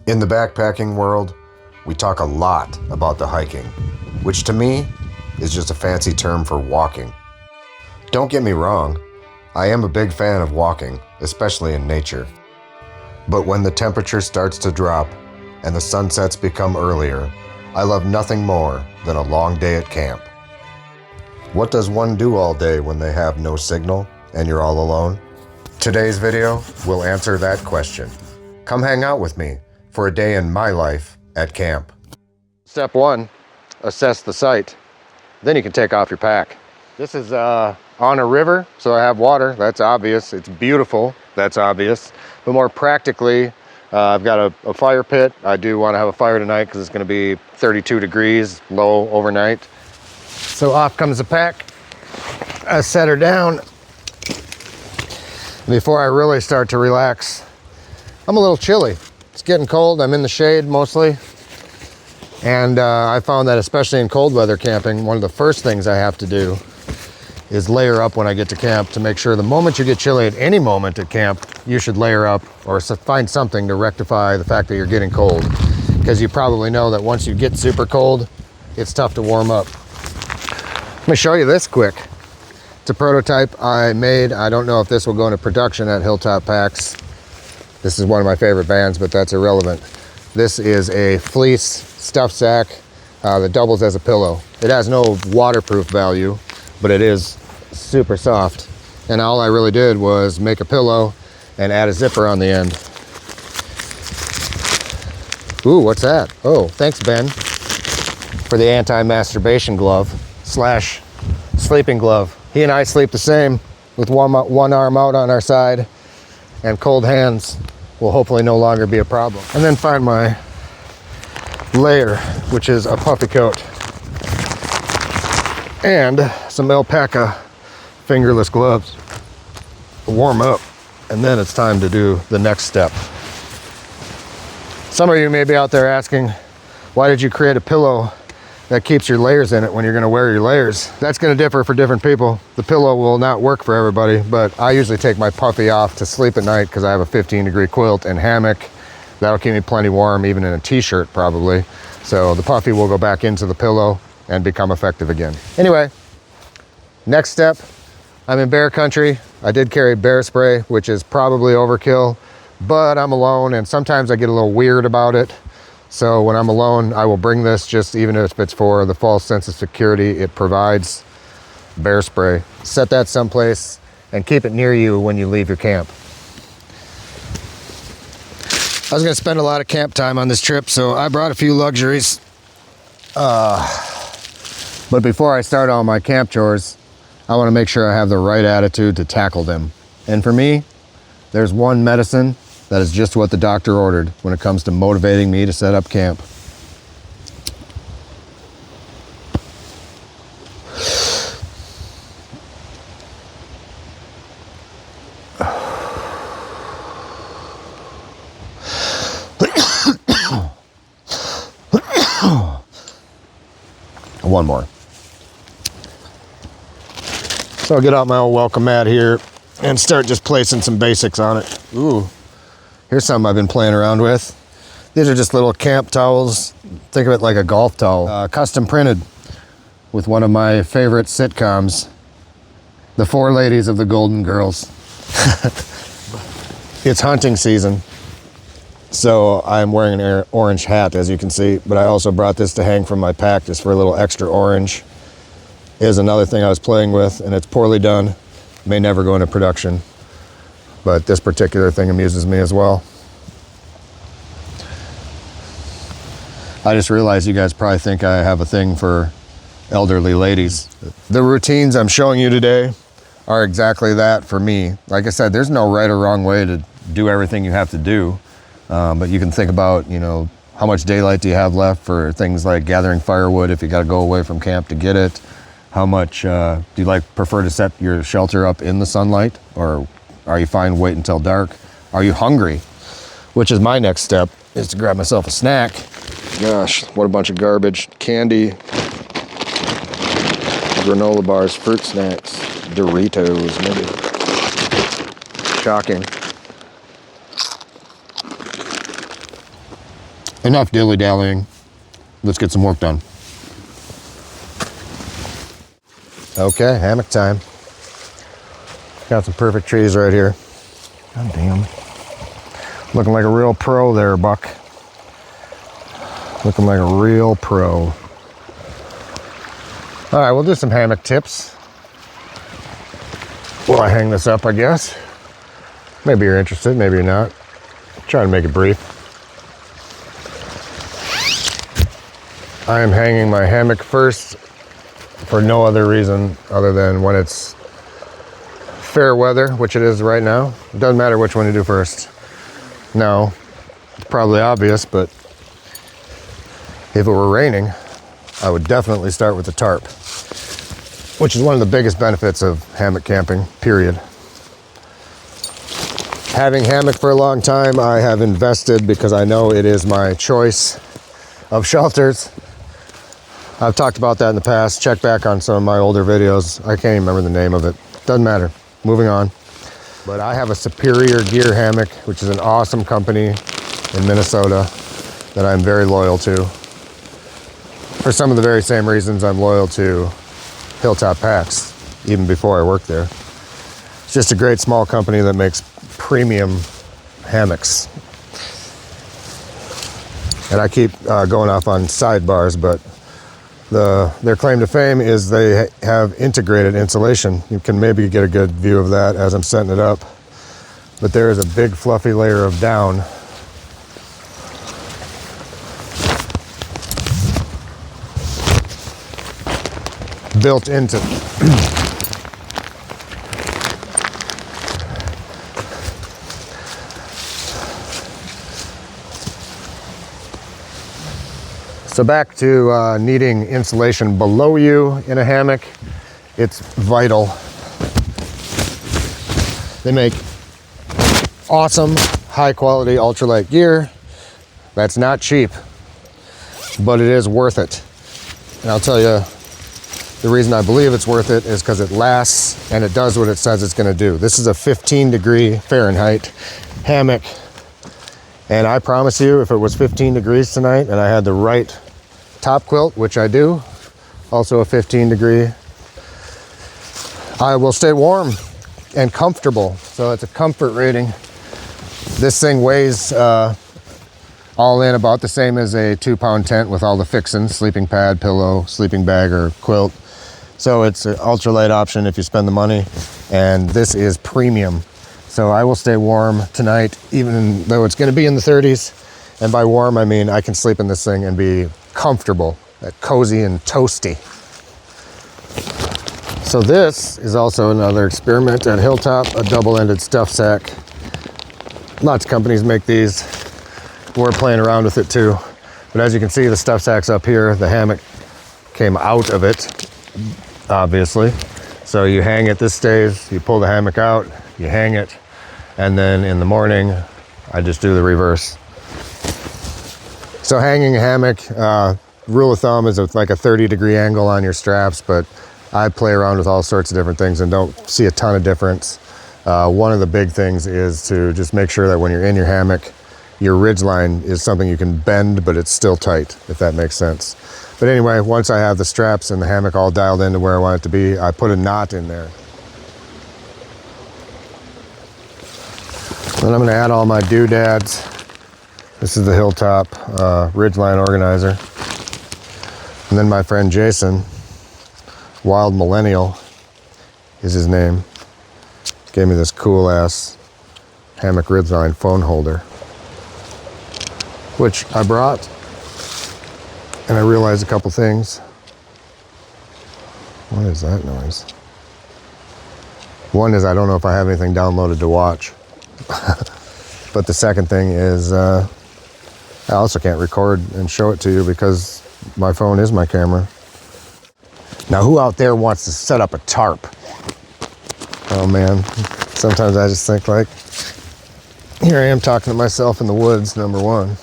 In the backpacking world, we talk a lot about the hiking, which to me is just a fancy term for walking. Don't get me wrong, I am a big fan of walking, especially in nature. But when the temperature starts to drop and the sunsets become earlier, I love nothing more than a long day at camp. What does one do all day when they have no signal and you're all alone? Today's video will answer that question. Come hang out with me for a day in my life at camp. Step one, assess the site. Then you can take off your pack. This is on a river, so I have water. That's obvious. It's beautiful. That's obvious. But more practically, I've got a fire pit. I do want to have a fire tonight because it's going to be 32 degrees low overnight. So off comes the pack. I set her down. Before I really start to relax, I'm a little chilly. It's getting cold. I'm in the shade mostly. And I found that especially in cold weather camping, one of the first things I have to do is layer up when I get to camp to make sure the moment you get chilly at any moment at camp, you should layer up or find something to rectify the fact that you're getting cold. Because you probably know that once you get super cold, it's tough to warm up. Let me show you this quick. It's a prototype I made. I don't know if this will go into production at Hilltop Packs. This is one of my favorite bands, but that's irrelevant. This is a fleece stuff sack that doubles as a pillow. It has no waterproof value, but it is super soft. And all I really did was make a pillow and add a zipper on the end. Ooh, what's that? Oh, thanks, Ben, for the anti-masturbation glove slash sleeping glove. He and I sleep the same with one arm out on our side, and cold hands will hopefully no longer be a problem. And then find my layer, which is a puffy coat and some alpaca fingerless gloves. Warm up, and then it's time to do the next step. Some of you may be out there asking, why did you create a pillow that keeps your layers in it when you're going to wear your layers? That's going to differ for different people. The pillow will not work for everybody, but I usually take my puffy off to sleep at night because I have a 15-degree quilt and hammock. That'll keep me plenty warm, even in a t-shirt probably. So the puffy will go back into the pillow and become effective again. Anyway, next step, I'm in bear country. I did carry bear spray, which is probably overkill, but I'm alone and sometimes I get a little weird about it. So when I'm alone, I will bring this, just even if it's for the false sense of security it provides. Bear spray. Set that someplace and keep it near you when you leave your camp. I was gonna spend a lot of camp time on this trip, so I brought a few luxuries. But before I start all my camp chores, I wanna make sure I have the right attitude to tackle them. And for me, there's one medicine that is just what the doctor ordered when it comes to motivating me to set up camp. One more. So I'll get out my old welcome mat here and start just placing some basics on it. Ooh. Here's something I've been playing around with. These are just little camp towels. Think of it like a golf towel. Custom printed with one of my favorite sitcoms, The Four Ladies of the Golden Girls. It's hunting season, so I'm wearing an orange hat, as you can see, but I also brought this to hang from my pack just for a little extra orange. Is another thing I was playing with, and it's poorly done. May never go into production. But this particular thing amuses me as well. I just realized you guys probably think I have a thing for elderly ladies. The routines I'm showing you today are exactly that for me. Like I said, there's no right or wrong way to do everything you have to do. But you can think about, you know, how much daylight do you have left for things like gathering firewood if you got to go away from camp to get it? How much do you prefer to set your shelter up in the sunlight, or are you fine wait until dark? Are you hungry? Which is my next step, is to grab myself a snack. Gosh, what a bunch of garbage. Candy, granola bars, fruit snacks, Doritos, maybe. Shocking. enough dilly-dallying. Let's get some work done. Okay, hammock time. Got some perfect trees right here. God damn. Looking like a real pro there, Buck. Looking like a real pro. All right, we'll do some hammock tips. Well, I hang this up, I guess. Maybe you're interested, maybe you're not. Try to make it brief. I am hanging my hammock first for no other reason other than when it's fair weather, which it is right now. It doesn't matter which one you do first. No, it's probably obvious, but if it were raining, I would definitely start with the tarp, which is one of the biggest benefits of hammock camping, period. Having hammock for a long time, I have invested because I know it is my choice of shelters. I've talked about that in the past. Check back on some of my older videos. I can't even remember the name of it. Doesn't matter. Moving on. But I have a Superior Gear hammock, which is an awesome company in Minnesota that I'm very loyal to. For some of the very same reasons I'm loyal to Hilltop Packs, even before I worked there. It's just a great small company that makes premium hammocks. And I keep going off on sidebars, but their claim to fame is they have integrated insulation. You can maybe get a good view of that as I'm setting it up. But there is a big fluffy layer of down built into So back to needing insulation below you in a hammock. It's vital. They make awesome, high quality ultralight gear. That's not cheap, but it is worth it. And I'll tell you, the reason I believe it's worth it is because it lasts and it does what it says it's gonna do. This is a 15-degree Fahrenheit hammock. And I promise you, if it was 15 degrees tonight and I had the right top quilt, which I do, also a 15-degree, I will stay warm and comfortable. So it's a comfort rating. This thing weighs all in about the same as a 2-pound tent with all the fixings, sleeping pad, pillow, sleeping bag, or quilt. So it's an ultralight option if you spend the money, and this is premium. So I will stay warm tonight, even though it's gonna be in the 30s. And by warm, I mean I can sleep in this thing and be comfortable, cozy and toasty. So this is also another experiment at Hilltop, a double-ended stuff sack. Lots of companies make these. We're playing around with it too. But as you can see, the stuff sack's up here. The hammock came out of it, obviously. So you hang it, this stays, you pull the hammock out, you hang it, and then in the morning, I just do the reverse. So hanging a hammock, rule of thumb is like a 30-degree angle on your straps, but I play around with all sorts of different things and don't see a ton of difference. One of the big things is to just make sure that when you're in your hammock, your ridge line is something you can bend, but it's still tight, if that makes sense. But anyway, once I have the straps and the hammock all dialed into where I want it to be, I put a knot in there. Then I'm gonna add all my doodads. This is the Hilltop Ridgeline Organizer. And then my friend Jason, Wild Millennial is his name, gave me this cool ass hammock ridgeline phone holder, which I brought, and I realized a couple things. What is that noise? One is I don't know if I have anything downloaded to watch. But the second thing is I also can't record and show it to you because my phone is my camera. Now, who out there wants to set up a tarp? Oh man, sometimes I just think like, here I am talking to myself in the woods, number one.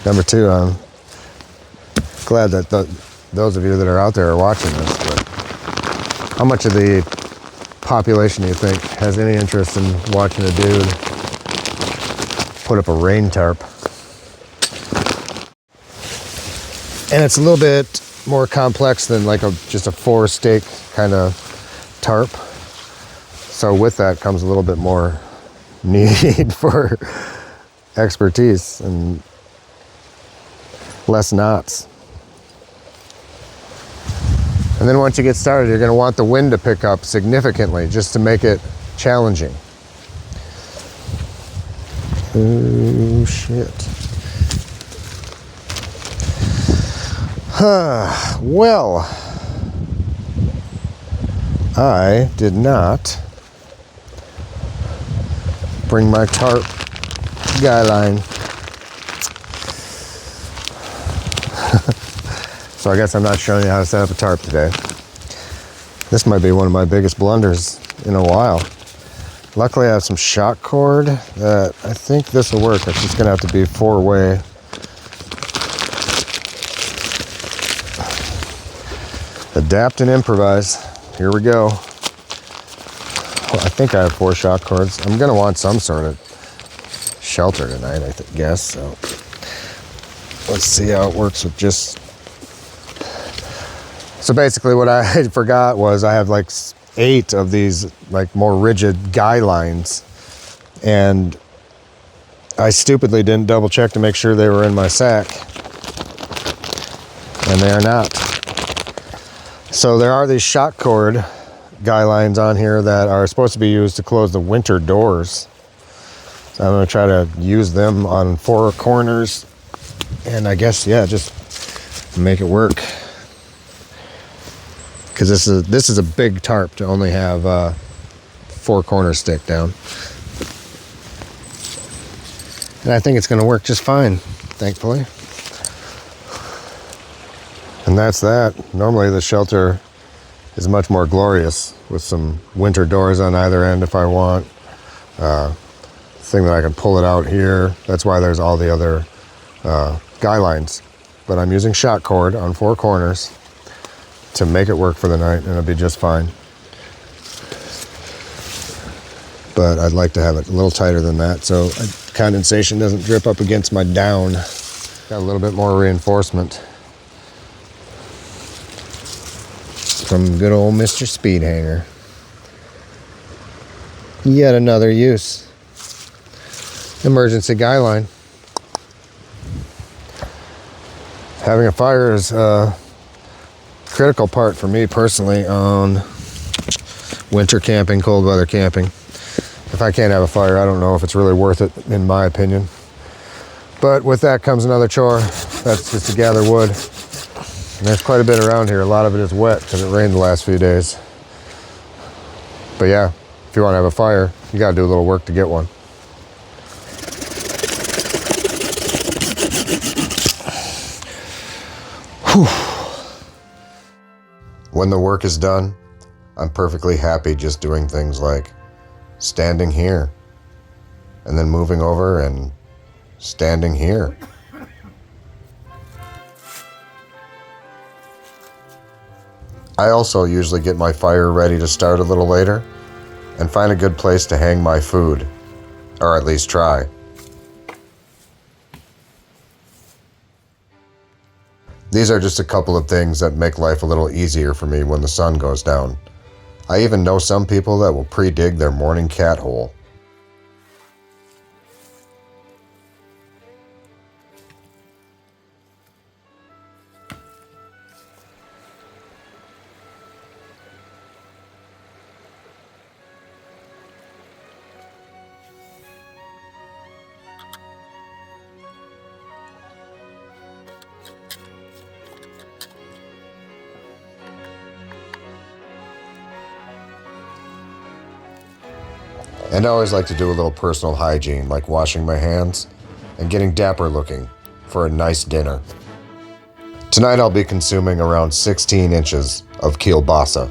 Number two, I'm glad that those of you that are out there are watching this, but how much of the population do you think has any interest in watching a dude put up a rain tarp? And it's a little bit more complex than like just a 4-stake kind of tarp. So with that comes a little bit more need for expertise and less knots. And then once you get started, you're going to want the wind to pick up significantly just to make it challenging. Oh, shit. Well, I did not bring my tarp guy line. So I guess I'm not showing you how to set up a tarp today. This might be one of my biggest blunders in a while. Luckily I have some shock cord that I think this will work. It's just gonna have to be 4-way. Adapt and improvise. Here we go. Well, I think I have 4 shock cords. I'm gonna want some sort of shelter tonight, I guess. So let's see how it works with just. So basically what I forgot was I have like 8 of these like more rigid guy lines, and I stupidly didn't double check to make sure they were in my sack, and they are not. So there are these shock cord guy lines on here that are supposed to be used to close the winter doors. So I'm going to try to use them on 4 corners, and I guess, yeah, just make it work. Because this is a big tarp to only have 4 corners stick down. And I think it's going to work just fine, thankfully. And that's that. Normally the shelter is much more glorious with some winter doors on either end if I want. Thing that I can pull it out here. That's why there's all the other guy lines. But I'm using shock cord on 4 corners to make it work for the night, and it'll be just fine. But I'd like to have it a little tighter than that so condensation doesn't drip up against my down. Got a little bit more reinforcement from good old Mr. Speed Hanger. Yet another use. Emergency guy line. Having a fire is a critical part for me personally on winter camping, cold weather camping. If I can't have a fire, I don't know if it's really worth it, in my opinion. But with that comes another chore. That's just to gather wood. And there's quite a bit around here. A lot of it is wet because it rained the last few days. But yeah, if you want to have a fire, you got to do a little work to get one. Whew. When the work is done, I'm perfectly happy just doing things like standing here and then moving over and standing here. I also usually get my fire ready to start a little later and find a good place to hang my food, or at least try. These are just a couple of things that make life a little easier for me when the sun goes down. I even know some people that will pre-dig their morning cat hole. And I always like to do a little personal hygiene, like washing my hands and getting dapper looking for a nice dinner. Tonight I'll be consuming around 16 inches of kielbasa.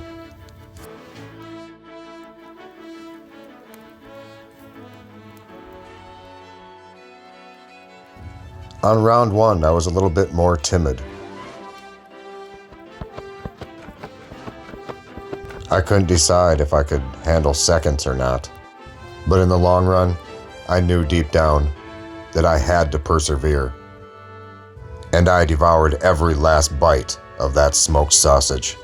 On round 1, I was a little bit more timid. I couldn't decide if I could handle seconds or not. But in the long run, I knew deep down that I had to persevere. and I devoured every last bite of that smoked sausage.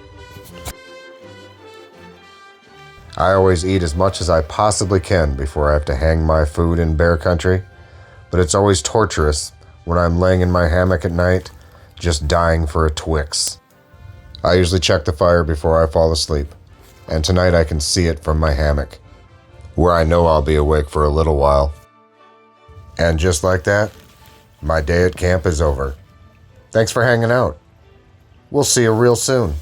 I always eat as much as I possibly can before I have to hang my food in bear country, but it's always torturous when I'm laying in my hammock at night, just dying for a Twix. I usually check the fire before I fall asleep, and tonight I can see it from my hammock, where I know I'll be awake for a little while. And just like that, my day at camp is over. Thanks for hanging out. We'll see you real soon.